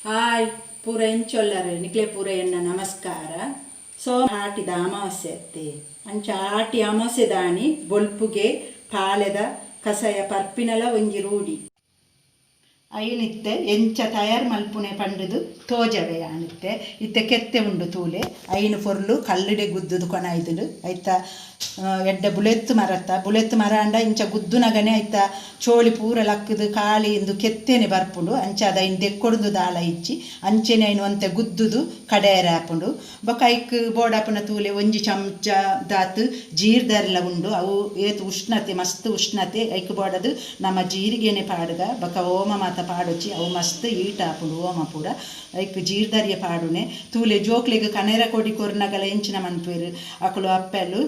Hi ಪೂರ ಎಂಚೊಲ್ಲರು ನಿಕ್ಲೆ ಪೂರ ಎನ್ನ ನಮಸ್ಕಾರ. ಸೊ ಆಟಿದ ಅಮಾವಾಸ್ಯೆ ಅತ್ತೆ ಅಂಚ ಆಟಿ ಅಮಾವಾಸ್ಯೆ ದಾನಿ ಬೊಲ್ಪುಗೆ ಪಾಲೆದ ಕಸಾಯ ಪರ್ಪಿನಲ ಒಂಜಿ ರೂಢಿ ಐನಿತ್ತೆ ಎಂಚ ತಯಾರು ಮಲ್ಪುನೆ ಪಂಡುದು ತೋಜವೆ ಆನಿತ್ತೆ ಇತ್ತೆ ಕೆತ್ತೆ ಉಂಡು ತೂಲೆ ಐನು ಪೊರ್ಲು ಕಲ್ಲಿಡೆ ಗುದ್ದುದು ಕೊನ ಐದುಂಡು ಐತ ಎಡ್ಡೆ ಬುಲೆತ್ತು ಮರ ಅಂಡ ಇಂಚ ಗುದ್ದುನಗನೆ ಐತ ಚೋಳಿ ಪೂರ ಲಕ್ಕದು ಕಾಳಿ ಇಂದು ಕೆತ್ತೇನೆ ಬರ್ಪುಂಡು ಅಂಚ ಅದು ಐನು ದೆಕ್ಕೊಡುದು ದಾಲ ಇಚ್ಚಿ ಅಂಚೆನೆ ಐನು ಅಂತೆ ಗುದ್ದುದು ಕಡೆಯರೆ ಹಾಪುಂಡು ಬೊಕ ಐಕ್ ಬೋಡಾಪುನ ತೂಲೆ ಒಂಜಿ ಚಮಚ ದಾತು ಜೀರ್ದರ್ಲ ಉಂಡು ಅವು ಏತು ಉಷ್ಣತೆ ಮಸ್ತ್ ಉಷ್ಣತೆ ಐಕ್ ಬೋಡದು ನಮ್ಮ ಜೀರಿಗೆನೆ ಪಾಡುಗ ಬೊಕ ಓಮ ಮಾತ ಪಾಡೊಚ್ಚಿ ಅವು ಮಸ್ತ್ ಈಟ ಹಾಪುಂಡು ಓಮ ಪೂರ ಐಕ್ ಜೀರ್ದರ್ಯ ಪಾಡುನೆ ತೂಲೆ ಜೋಕ್ಲೆಗ್ ಕನೆರ ಕೊಡಿ ಕೊರ್ನಗಲ ಎಂಚಿನ ಮನ್ಪೇರು ಅಕುಲು ಅಪ್ಪೆಲು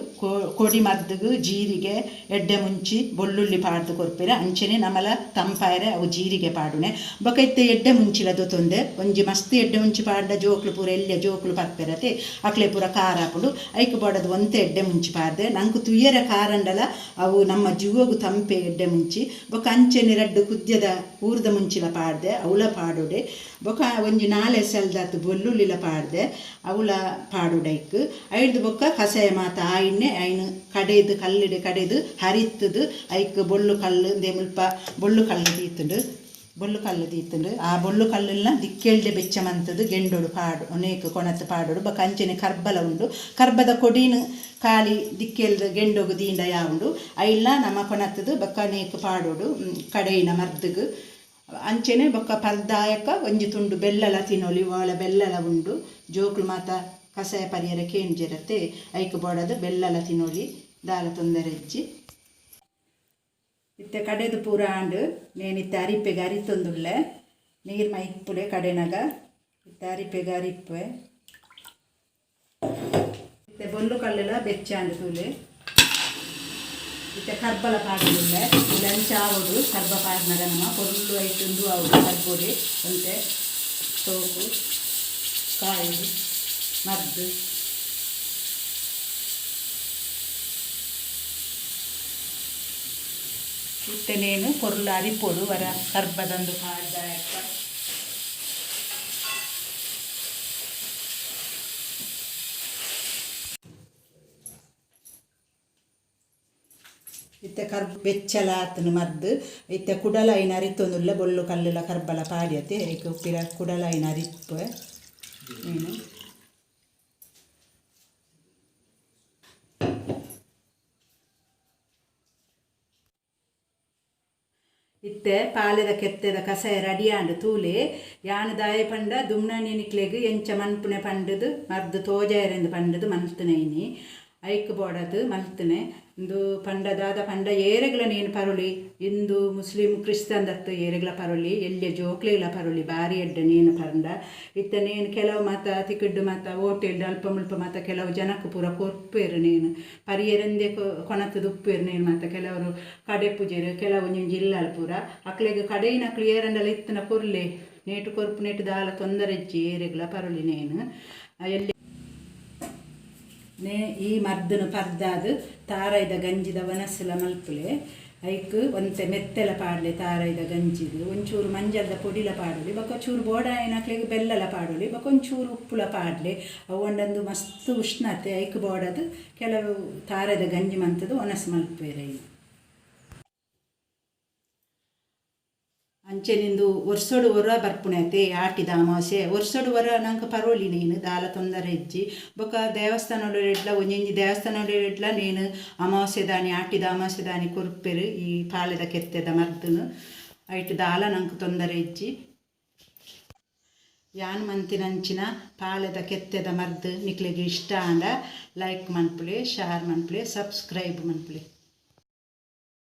ಕೊಡಿ ಮದ್ದುಗು ಜೀರಿಗೆ ಎಡ್ಡೆ ಮುಂಚಿ ಬೊಳ್ಳುಳ್ಳಿ ಪಾಡ್ದು ಕೊರ್ಪೆರೆ ಅಂಚೆನೆ ನಮಲ ತಂಪಾಯರೆ ಅವು ಜೀರಿಗೆ ಪಾಡುನೆ ಬೊಕ ಇತ್ತೆ ಎಡ್ಡೆ ಮುಂಚಿಲದು ತೊಂದೆ ಒಂಜಿ ಮಸ್ತ್ ಎಡ್ಡೆ ಮುಂಚಿ ಪಾಡ್ದ ಜೋಕ್ಲು ಪೂರ ಎಲ್ಯ ಜೋಕ್ಲು ಪರ್ಪೆರತೆ ಅಕ್ಲೆ ಪೂರ ಖಾರ ಹಾಪುಂಡು ಐಕ್ ಬೋಡದು ಒಂತೆ ಎಡ್ಡೆ ಮುಂಚಿ ಪಾಡ್ದೆ ನಂಗೆ ತುಯ್ಯರ ಖಾರಂಡಲ ಅವು ನಮ್ಮ ಜೀವಗು ತಂಪೆ ಎಡ್ಡೆ ಮುಂಚಿ ಬೊಕ ಅಂಚೆನೆ ರಡ್ಡು ಕುದ್ಯದ ಊರ್ದ ಮುಂಚಿಲ ಪಾಡ್ದೆ ಅವಳ ಪಾಡುಡೆ ಬೊಕ ಒಂಜಿ 4 ಎಸಲ್ದಾತು ಬೊಳ್ಳುಳ್ಳಿಲ ಪಾಡ್ದೆ ಅವಳ ಪಾಡುಡೈಕ್ ಐಡ್ದು ಬೊಕ್ಕ ಕಸಾಯ ಮಾತ ಆಯಿನ್ನೆ ಐನು ಕಡೆದು ಕಲ್ಲಿಡೆ ಕಡೆದು ಹರಿತ್ತದು ಐಕ್ ಬೊಳ್ಳು ಕಲ್ಲು ದೇ ಮುಲ್ಪ ಬೊಳ್ಳು ಕಲ್ಲು ದೀತುಂಡು ಆ ಬೊಳ್ಳು ಕಲ್ಲುಲ್ಲ ದಿಕ್ಕೆಳ್ದೆ ಬೆಚ್ಚಮಂತದು ಗೆಂಡೋಡು ಪಾಡು ಅನೇಕ ಕೊಣತ್ತು ಪಾಡೋಡು ಬೊಕ ಅಂಚೆನೆ ಕರ್ಬಲ ಉಂಡು ಕರ್ಬದ ಕೊಡಿನು ಕಾಲಿ ದಿಕ್ಕೆಲ್ದು ಗೆಂಡೋಗು ದೀಂಡ ಯಾವುಂಡು ಐಲ್ಲ ನಮ್ಮ ಕೊಣತ್ತದು ಬೊಕ ಅನೇಕ ಪಾಡೋಡು ಕಡೆಯಿನ ಮರ್ದುಗು ಅಂಚೆನೆ ಬೊಕ್ಕ ಪರ್ದಾಯಕ ಒಂಜಿ ತುಂಡು ಬೆಲ್ಲಲ ತಿನ್ನೊಲಿ ವಾಳ ಬೆಲ್ಲಲ ಉಂಡು ಜೋಕ್ಲು ಮಾತ ಕಸಾಯ ಪರಿಯರ ಕೇಂಜಿರತ್ತೆ ಐಕ್ ಬೋಡದು ಬೆಲ್ಲಲ ತಿನ್ನೊಲಿ ದಾಲ ತೊಂದರೆ ಇಜ್ಜಿ ಇತ್ತೆ ಕಡೆದು ಪೂರ ಆಂಡು ನೇನಿತ್ತೆ ಅರಿಪೆಗೆ ಅರಿತೊಂದುಲ್ಲೆ ನೀರು ಮೈಪ್ಪುಲೆ ಕಡೆನಾಗ ಇತ್ತೆ ಅರಿಪೆಗೆ ಅರಿಪ್ಪೆ ಇತ್ತೆ ಬೊಲ್ಲು ಕಲ್ಲೆಲ ಬೆಚ್ಚಾಂಡು ತೂಲೆ ಇತ್ತೆ ಕರ್ಬಲ ಪಾಡುದಿಲ್ಲ ಲಂಚ ಆವೋಡು ಕರ್ಬ ಪಾಡ್ನಾಗ ನಮ್ಮ ಪೊರ್ಲು ಐತುಂದು ಆವೋಡು ಕರ್ಬೋಡಿ ಅಂತೆ ಸೋಪು ಕಾಯಿ ಮದ್ದು ಇತ್ತೆ ನೇನು ಪೊರ್ಲು ಅರಿಪೋಡು ವರ ಕರ್ಬದಂದು ಪಾಡ್ದ ಇತ್ತೆ ಬೆಚ್ಚಲ ಆತನು ಮದ್ದು ಇತ್ತೆ ಕುಡಲ ಐನ ಅರಿತೊಂದುಲ್ಲ ಬೊಳ್ಳು ಕಲ್ಲುಲ ಕರ್ಬಲ ಪಾಡ್ಯತೆ ಐಕ್ ಉಪ್ಪಿರ ಕುಡಲ ಐನ ಅರಿಪ್ಪು ಏನು ಇತ್ತೆ ಪಾಲೆದ ಕೆತ್ತೆದ ಕಸಾಯ ರಡಿಯಾಂಡು ತೂಲೆ ಯಾನು ದಾಯ ಪಂಡ ದುಮ್ನನಿ ನಿಕ್ಲೆಗ್ ಎಂಚ ಮನ್ಪುನೆ ಪಂಡದು ಮರ್ದು ತೋಜಾಯರೆಂದು ಪಂಡದು ಮಲ್ತುನೈನಿ ಐಕ್ ಬೋಡದು ಮಲ್ತನೆ ಇಂದು ಪಂಡದಾದ ಪಂಡ ಏರೆಗ್ಲ ನೇನು ಪರೊಲಿ ಇಂದು ಮುಸ್ಲಿಂ ಕ್ರಿಸ್ತನ್ ದತ್ತು ಏರೆಗ್ಲ ಪರೊಲಿ ಎಲ್ಯ ಜೋಕ್ಲೆಗ್ಲ ಪರೊಲಿ ಬಾರಿ ಎಡ್ಡೆ ನೇನು ಪಂಡ ಇತ್ತ ನೇನು ಕೆಲವು ಮಾತ ತಿಕ್ಕಡ್ಡು ಮಾತ ಹೋಟೆಲ್ ಅಲ್ಪ ಮುಲ್ಪ ಮಾತ ಕೆಲವು ಜನಕ್ಕೆ ಪೂರ ಕೊರ್ಪೇರು ನೇನು ಪರಿಯರೆಂದೇ ಕೊಣತದು ಉಪ್ಪೇರು ನೇನು ಮಾತ ಕೆಲವರು ಕಡೆ ಪೂಜೆರು ಕೆಲವು ಜಿಲ್ಲಾಲ ಪೂರ ಅಕ್ಲೆಗ್ ಕಡೆಯಿನ ಕ್ಲಿಯರಂಡಲ ಇತ್ತನ ಕೊರ್ಲೆ ನೇಟು ಕೊರ್ಪು ನೇಟು ದಾಲ ತೊಂದರೆ ಇಜ್ಜಿ ಏರೆಗ್ಲ ಪರೊಲಿ ನೇನು ಎಲ್ಲಿ ಈ ಮರ್ದನು ಪರ್ದಾದು ತಾರೈದ ಗಂಜಿದ ವನಸ್ಸುಲ ಮಲ್ಪುಲೆ ಐಕ್ ಒಂತೆ ಮೆತ್ತೆಲ ಪಾಡಲೆ ತಾರೈದ ಗಂಜಿದು ಒಂಚೂರು ಮಂಜಲ್ದ ಪೊಡಿಲ ಪಾಡಲಿ ಬೊಕ ಚೂರು ಬೋಡಾಯಿನಕ್ಲೆಗ್ ಬೆಲ್ಲಲ ಪಾಡಲಿ ಬೊಕ ಒಂಚೂರು ಉಪ್ಪುಲ ಪಾಡಲೆ ಅವು ಒಂದೊಂದು ಮಸ್ತ್ ಉಷ್ಣತೆ ಐಕ್ ಬೋಡದು ಕೆಲವು ತಾರೈದ ಗಂಜಿ ಮಂತದು ಒನಸು ಮಲ್ಪೇರೆ ಅಂಚೆನಿಂದು ವರ್ಷೋಡು ಹೊರ ಬರ್ಪುಣತೆ ಆಟಿದ ಅಮಾವಾಸ್ಯೆ ವರ್ಷೋಡು ಹೊರ ನಂಗೆ ಪರೋಲಿ ನೀನು ದಾಲ ತೊಂದರೆ ಇಜ್ಜಿ ಬೊಕ ದೇವಸ್ಥಾನಗಳು ಇಡ್ಲ ಒಂಜಿ ದೇವಸ್ಥಾನಗಳು ಇಡ್ಲ ನೀನು ಅಮಾವಾಸ್ಯೆ ದಾನಿ ಆಟಿದ ಅಮಾವಾಸ್ಯೆ ದಾನಿ ಕೊರ್ಪೆರು ಈ ಪಾಲೆದ ಕೆತ್ತೆದ ಮರ್ದನು ಐಟು ದಾಲ ನಂಗೆ ತೊಂದರೆ ಇಜ್ಜಿ ಯಾನ್ ಮಂತಿನಂಚಿನ ಪಾಲೆದ ಕೆತ್ತೆದ ಮರ್ದು ನಿಕ್ಲೆಗೆ ಇಷ್ಟ ಅಂಡ ಲೈಕ್ ಮನ್ಪುಲೆ ಶೇರ್ ಮನ್ಪುಲೆ ಸಬ್ಸ್ಕ್ರೈಬ್ ಮನ್ಪುಲೆ.